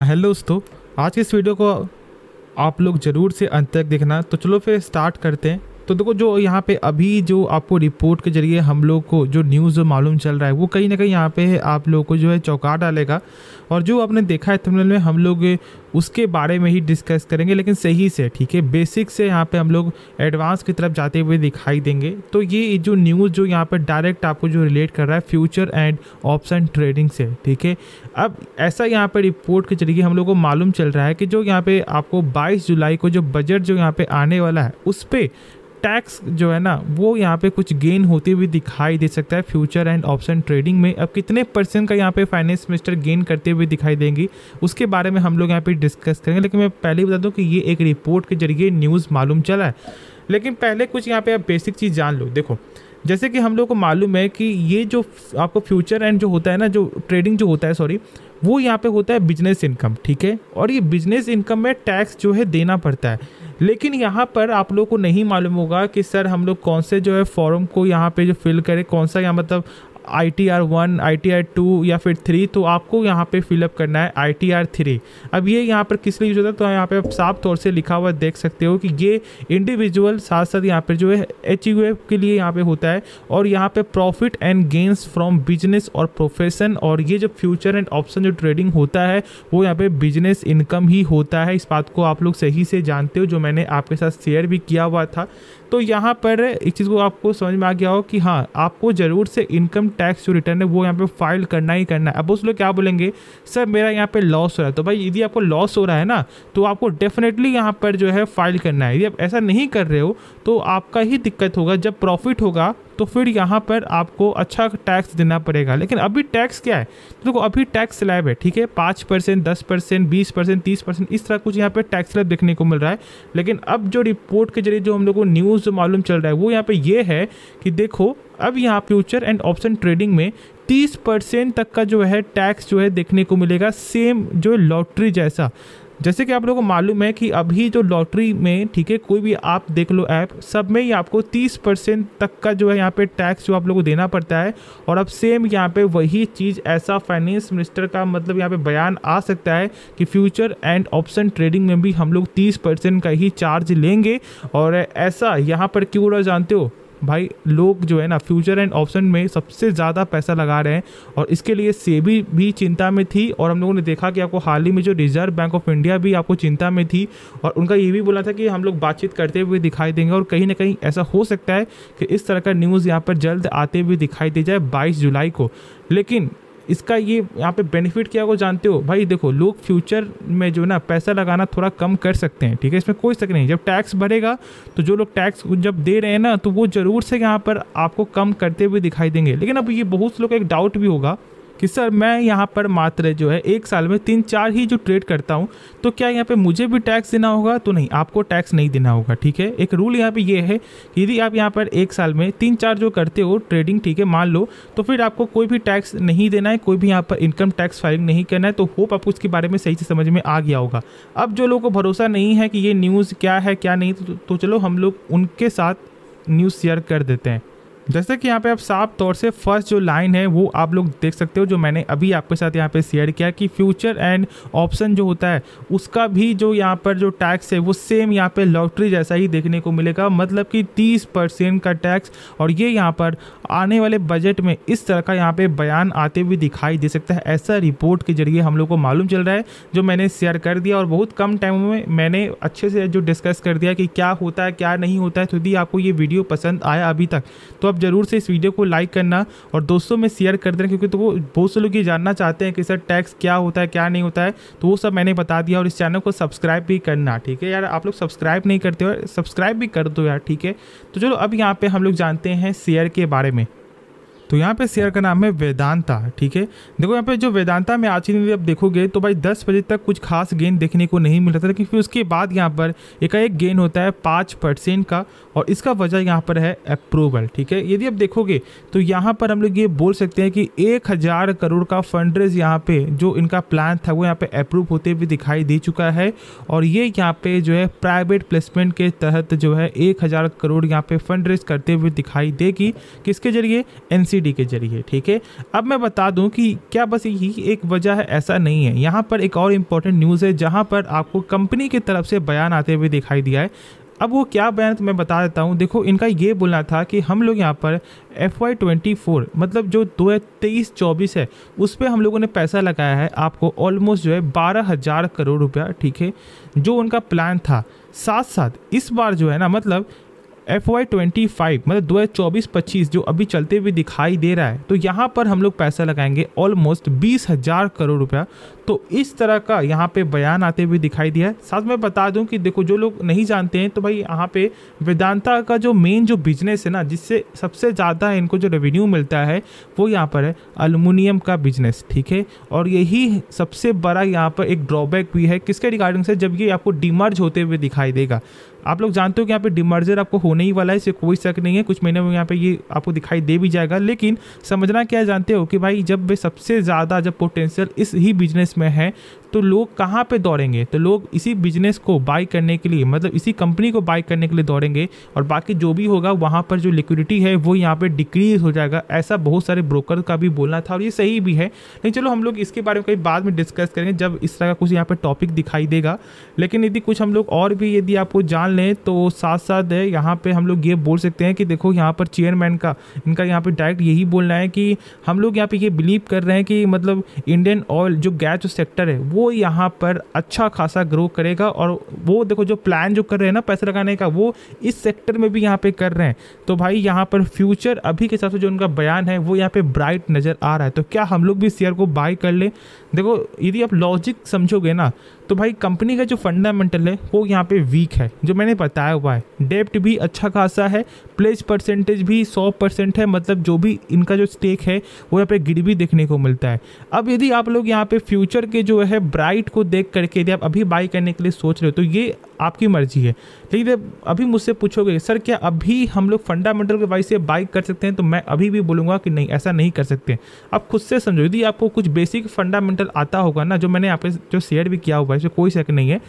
Hello दोस्तों, आज की इस वीडियो को आप लोग ज़रूर से अंत तक देखना। तो चलो फिर स्टार्ट करते हैं। तो देखो, जो यहाँ पे अभी जो आपको रिपोर्ट के जरिए हम लोग को जो न्यूज़ मालूम चल रहा है वो कहीं ना कहीं यहाँ पे आप लोग को जो है चौंका डालेगा। और जो आपने देखा है थंबनेल में, हम लोग उसके बारे में ही डिस्कस करेंगे, लेकिन सही से, ठीक है, बेसिक से यहाँ पे हम लोग एडवांस की तरफ जाते हुए दिखाई देंगे। तो ये जो न्यूज़ जो यहाँ पे डायरेक्ट आपको जो रिलेट कर रहा है फ्यूचर एंड ऑप्शन ट्रेडिंग से, ठीक है। अब ऐसा यहाँ पे रिपोर्ट के जरिए हम लोग को मालूम चल रहा है कि जो यहाँ पे आपको 22 जुलाई को जो बजट जो यहाँ पे आने वाला है उस पर टैक्स जो है ना वो यहाँ पे कुछ गेन होती हुई दिखाई दे सकता है फ्यूचर एंड ऑप्शन ट्रेडिंग में। अब कितने % का यहाँ पे फाइनेंस मिनिस्टर गेन करते हुए दिखाई देंगी उसके बारे में हम लोग यहाँ पे डिस्कस करेंगे। लेकिन मैं पहले ही बता दूं कि ये एक रिपोर्ट के जरिए न्यूज़ मालूम चला है। लेकिन पहले कुछ यहाँ पे आप बेसिक चीज़ जान लो। देखो, जैसे कि हम लोग को मालूम है कि ये जो आपको फ्यूचर एंड जो होता है ना, जो ट्रेडिंग जो होता है, सॉरी, वो यहाँ पे होता है बिजनेस इनकम, ठीक है। और ये बिजनेस इनकम में टैक्स जो है देना पड़ता है। लेकिन यहाँ पर आप लोग को नहीं मालूम होगा कि सर हम लोग कौन से जो है फॉर्म को यहाँ पे जो फिल करें, कौन सा यहाँ मतलब ITR 1, ITR 2 या फिर 3। तो आपको यहाँ पे फिलअप करना है ITR 3। अब ये यहाँ पर किस लिए यूज होता है, तो यहाँ पे आप साफ तौर से लिखा हुआ देख सकते हो कि ये इंडिविजुअल साथ साथ यहाँ पर जो है HUF के लिए यहाँ पे होता है। और यहाँ पे profit and gains from business और प्रोफेशन। और ये जो फ्यूचर एंड ऑप्शन जो ट्रेडिंग होता है वो यहाँ पे बिजनेस इनकम ही होता है। इस बात को आप लोग सही से जानते हो, जो मैंने आपके साथ शेयर भी किया हुआ था। तो यहाँ पर इस चीज़ को आपको समझ में आ गया हो कि हाँ, आपको ज़रूर से इनकम टैक्स जो रिटर्न है वो यहाँ पे फाइल करना ही करना है। अब उस लोग क्या बोलेंगे, सर मेरा यहाँ पे लॉस हो रहा है। तो भाई यदि आपको लॉस हो रहा है ना तो आपको डेफिनेटली यहाँ पर जो है फाइल करना है। यदि आप ऐसा नहीं कर रहे हो तो आपका ही दिक्कत होगा। जब प्रॉफिट होगा तो फिर यहाँ पर आपको अच्छा टैक्स देना पड़ेगा। लेकिन अभी टैक्स क्या है, तो देखो अभी टैक्स स्लैब है, ठीक है, 5%, 10%, 20%, 30%, इस तरह कुछ यहाँ पे टैक्स स्लैब देखने को मिल रहा है। लेकिन अब जो रिपोर्ट के जरिए जो हम लोग को न्यूज़ मालूम चल रहा है वो यहाँ पे ये है कि देखो, अब यहाँ फ्यूचर एंड ऑप्शन ट्रेडिंग में 30% तक का जो है टैक्स जो है देखने को मिलेगा, सेम जो लॉटरी जैसा। जैसे कि आप लोगों को मालूम है कि अभी जो लॉटरी में, ठीक है, कोई भी आप देख लो ऐप, सब में ही आपको 30% तक का जो है यहाँ पे टैक्स जो आप लोगों को देना पड़ता है। और अब सेम यहाँ पे वही चीज़ ऐसा फाइनेंस मिनिस्टर का मतलब यहाँ पे बयान आ सकता है कि फ्यूचर एंड ऑप्शन ट्रेडिंग में भी हम लोग 30% का ही चार्ज लेंगे। और ऐसा यहाँ पर क्यों हो रहा जानते हो भाई, लोग जो है ना फ्यूचर एंड ऑप्शन में सबसे ज़्यादा पैसा लगा रहे हैं। और इसके लिए सेबी भी चिंता में थी। और हम लोगों ने देखा कि आपको हाल ही में जो रिजर्व बैंक ऑफ इंडिया भी आपको चिंता में थी। और उनका ये भी बोला था कि हम लोग बातचीत करते हुए दिखाई देंगे। और कहीं ना कहीं ऐसा हो सकता है कि इस तरह का न्यूज़ यहाँ पर जल्द आते हुए दिखाई दे जाए 22 जुलाई को। लेकिन इसका ये यहाँ पे बेनिफिट क्या हो जानते हो भाई, देखो लोग फ्यूचर में जो ना पैसा लगाना थोड़ा कम कर सकते हैं, ठीक है, इसमें कोई शक नहीं। जब टैक्स बढ़ेगा तो जो लोग टैक्स जब दे रहे हैं ना तो वो ज़रूर से यहाँ पर आपको कम करते हुए दिखाई देंगे। लेकिन अब ये बहुत से लोग एक डाउट भी होगा कि सर मैं यहाँ पर मात्र जो है एक साल में 3-4 ही जो ट्रेड करता हूँ, तो क्या यहाँ पे मुझे भी टैक्स देना होगा? तो नहीं, आपको टैक्स नहीं देना होगा, ठीक है। एक रूल यहाँ पे ये है कि यदि आप यहाँ पर एक साल में 3-4 जो करते हो ट्रेडिंग, ठीक है, मान लो, तो फिर आपको कोई भी टैक्स नहीं देना है, कोई भी यहाँ पर इनकम टैक्स फाइलिंग नहीं करना है। तो होप आपको इसके बारे में सही से समझ में आ गया होगा। अब जो लोगों को भरोसा नहीं है कि ये न्यूज़ क्या है क्या नहीं, तो चलो हम लोग उनके साथ न्यूज़ शेयर कर देते हैं। जैसे कि यहाँ पे आप साफ तौर से फर्स्ट जो लाइन है वो आप लोग देख सकते हो, जो मैंने अभी आपके साथ यहाँ पे शेयर किया कि फ्यूचर एंड ऑप्शन जो होता है उसका भी जो यहाँ पर जो टैक्स है वो सेम यहाँ पे लॉटरी जैसा ही देखने को मिलेगा, मतलब कि 30% का टैक्स। और ये यहाँ पर आने वाले बजट में इस तरह का यहाँ पे बयान आते हुए दिखाई दे सकता है। ऐसा रिपोर्ट के जरिए हम लोग को मालूम चल रहा है, जो मैंने शेयर कर दिया। और बहुत कम टाइम में मैंने अच्छे से जो डिस्कस कर दिया कि क्या होता है क्या नहीं होता है। तो यदि आपको ये वीडियो पसंद आया अभी तक तो आप ज़रूर से इस वीडियो को लाइक करना और दोस्तों में शेयर कर देना, क्योंकि तो वो बहुत से लोग ये जानना चाहते हैं कि सर टैक्स क्या होता है क्या नहीं होता है। तो वो सब मैंने बता दिया। और इस चैनल को सब्सक्राइब भी करना, ठीक है यार, आप लोग सब्सक्राइब नहीं करते हो, सब्सक्राइब भी कर दो यार, ठीक है। तो चलो अब यहाँ पे हम लोग जानते हैं शेयर के बारे में। तो यहाँ पे शेयर का नाम है वेदांता, ठीक है। देखो यहाँ पे जो वेदांता में आज ही अब देखोगे तो भाई 10 बजे तक कुछ खास गेन देखने को नहीं मिल रहा था। लेकिन फिर उसके बाद यहाँ पर एकाएक गेन होता है 5% का। और इसका वजह यहाँ पर है अप्रूवल, ठीक है। यदि आप देखोगे तो यहाँ पर हम लोग ये बोल सकते हैं कि 1000 करोड़ का फंड रेज यहाँ पे जो इनका प्लान था वो यहाँ पे अप्रूव होते हुए दिखाई दे चुका है। और ये यहाँ पे जो है प्राइवेट प्लेसमेंट के तहत जो है 1000 करोड़ यहाँ पे फंड रेज करते हुए दिखाई देगी, किसके जरिए? NCD सब्सिडी के जरिए, ठीक है। अब मैं बता दूं कि क्या बस यही एक वजह है, ऐसा नहीं है। यहाँ पर एक और इम्पॉर्टेंट न्यूज़ है जहाँ पर आपको कंपनी की तरफ से बयान आते हुए दिखाई दिया है। अब वो क्या बयान तो मैं बता देता हूँ। देखो, इनका ये बोलना था कि हम लोग यहाँ पर FY24 मतलब जो 2023-24 है उस पर हम लोगों ने पैसा लगाया है आपको ऑलमोस्ट जो है 12,000 करोड़ रुपया, ठीक है, जो उनका प्लान था। साथ साथ इस बार जो है ना, मतलब FY25 मतलब 2024-25 जो अभी चलते हुए दिखाई दे रहा है, तो यहाँ पर हम लोग पैसा लगाएंगे ऑलमोस्ट 20,000 करोड़ रुपया। तो इस तरह का यहाँ पे बयान आते हुए दिखाई दिया है। साथ में बता दूं कि देखो, जो लोग नहीं जानते हैं तो भाई यहाँ पे वेदांता का जो मेन जो बिजनेस है ना, जिससे सबसे ज़्यादा इनको जो रेवेन्यू मिलता है वो यहाँ पर है एल्युमिनियम का बिजनेस, ठीक है। और यही सबसे बड़ा यहाँ पर एक ड्रॉबैक भी है किसके रिगार्डिंग से, जब ये आपको डिमर्ज होते हुए दिखाई देगा। आप लोग जानते हो कि यहाँ पे डिमर्जर आपको होने ही वाला है, इससे कोई शक नहीं है, कुछ महीने में यहाँ पे ये आपको दिखाई दे भी जाएगा। लेकिन समझना क्या जानते हो कि भाई जब वे सबसे ज़्यादा जब पोटेंशियल इस ही बिजनेस में है तो लोग कहाँ पे दौड़ेंगे, तो लोग इसी बिजनेस को बाई करने के लिए, मतलब इसी कंपनी को बाई करने के लिए दौड़ेंगे। और बाकी जो भी होगा वहाँ पर जो लिक्विडिटी है वो यहाँ पे डिक्रीज हो जाएगा, ऐसा बहुत सारे ब्रोकर का भी बोलना था और ये सही भी है। लेकिन चलो हम लोग इसके बारे में कहीं बाद में डिस्कस करेंगे जब इस तरह का कुछ यहाँ पे टॉपिक दिखाई देगा। लेकिन यदि कुछ हम लोग और भी यदि आपको जान लें तो साथ साथ यहाँ पे हम लोग ये बोल सकते हैं कि देखो, यहाँ पर चेयरमैन का इनका यहाँ पे डायरेक्ट यही बोलना है कि हम लोग यहाँ पे ये बिलीव कर रहे हैं कि मतलब इंडियन ऑयल जो गैस जो सेक्टर है वो यहाँ पर अच्छा खासा ग्रो करेगा। और वो देखो जो प्लान जो कर रहे हैं ना पैसा लगाने का, वो इस सेक्टर में भी यहाँ पे कर रहे हैं। तो भाई यहाँ पर फ्यूचर अभी के हिसाब से जो उनका बयान है वो यहाँ पे ब्राइट नज़र आ रहा है। तो क्या हम लोग भी शेयर को बाय कर ले? देखो, यदि आप लॉजिक समझोगे ना तो भाई कंपनी का जो फंडामेंटल है वो यहाँ पे वीक है, जो मैंने बताया हुआ है। डेप्ट भी अच्छा खासा है, प्लेज परसेंटेज भी 100% है, मतलब जो भी इनका जो स्टेक है वो यहाँ पे गिर भी देखने को मिलता है। अब यदि आप लोग यहाँ पे फ्यूचर के जो है ब्राइट को देख करके यदि आप अभी बाई करने के लिए सोच रहे हो तो ये आपकी मर्जी है। लेकिन अभी मुझसे पूछोगे सर क्या अभी हम लोग फंडामेंटल के वाइज से बाई कर सकते हैं, तो मैं अभी भी बोलूँगा कि नहीं, ऐसा नहीं कर सकते। आप खुद से समझो, यदि आपको कुछ बेसिक फंडामेंटल आता होगा ना, जो मैंने यहाँ पे जो शेयर भी किया हुआ है, इसमें कोई शक नहीं है,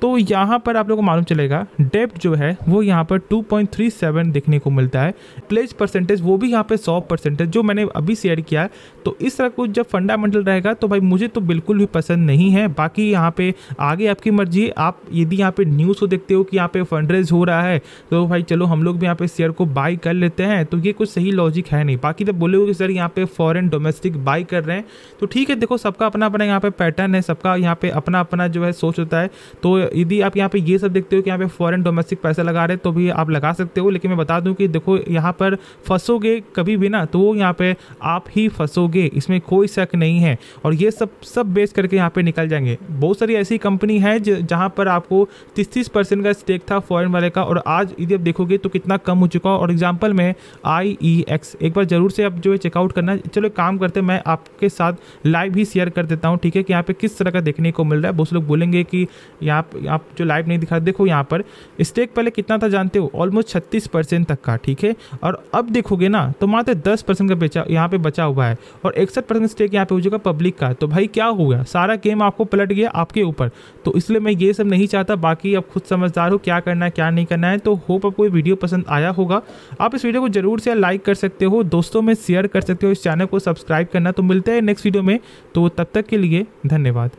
तो यहाँ पर आप लोगों को मालूम चलेगा डेप्ट जो है वो यहाँ पर 2.37 देखने को मिलता है। प्लेज परसेंटेज वो भी यहाँ पे 100% जो मैंने अभी शेयर किया है। तो इस तरह कुछ जब फंडामेंटल रहेगा तो भाई मुझे तो बिल्कुल भी पसंद नहीं है। बाकी यहाँ पे आगे आपकी मर्जी। आप यदि यहाँ पे न्यूज़ को देखते हो कि यहाँ पे फंड रेज हो रहा है तो भाई चलो हम लोग भी यहाँ पे शेयर को बाई कर लेते हैं, तो ये कुछ सही लॉजिक है नहीं। बाकी जब बोले हो कि सर यहाँ पे फॉरेन डोमेस्टिक बाई कर रहे हैं, तो ठीक है, देखो सबका अपना अपना यहाँ पे पैटर्न है, सबका यहाँ पे अपना अपना जो है सोच होता है। तो यदि आप यहाँ पे ये सब देखते हो कि यहाँ पे फॉरेन डोमेस्टिक पैसा लगा रहे हैं तो भी आप लगा सकते हो। लेकिन मैं बता दूं कि देखो यहाँ पर फंसोगे कभी भी ना, तो यहाँ पे आप ही फंसोगे, इसमें कोई शक नहीं है। और ये सब बेच करके यहाँ पे निकल जाएंगे। बहुत सारी ऐसी कंपनी है जहाँ पर आपको 30% का स्टेक था फॉरेन वाले का, और आज यदि आप देखोगे तो कितना कम हो चुका। और एग्जाम्पल में IEX एक बार जरूर से आप जो है चेकआउट करना। चलो एक काम करते हैं, मैं आपके साथ लाइव ही शेयर कर देता हूँ, ठीक है, कि यहाँ पे किस तरह का देखने को मिल रहा है। बहुत लोग बोलेंगे कि यहाँ आप जो लाइव नहीं दिखा, देखो यहाँ पर स्टेक पहले कितना था जानते हो, ऑलमोस्ट 36% तक का, ठीक है। और अब देखोगे ना तो मात्र 10% का बेचा यहाँ पे बचा हुआ है, और 61% स्टेक यहाँ पे हो चुका पब्लिक का। तो भाई क्या हो गया, सारा गेम आपको पलट गया आपके ऊपर। तो इसलिए मैं ये सब नहीं चाहता। बाकी आप खुद समझदार हो क्या करना है क्या नहीं करना है। तो होप आपको ये वीडियो पसंद आया होगा। आप इस वीडियो को जरूर से लाइक कर सकते हो, दोस्तों में शेयर कर सकते हो, इस चैनल को सब्सक्राइब करना। तो मिलते हैं नेक्स्ट वीडियो में, तो तब तक के लिए धन्यवाद।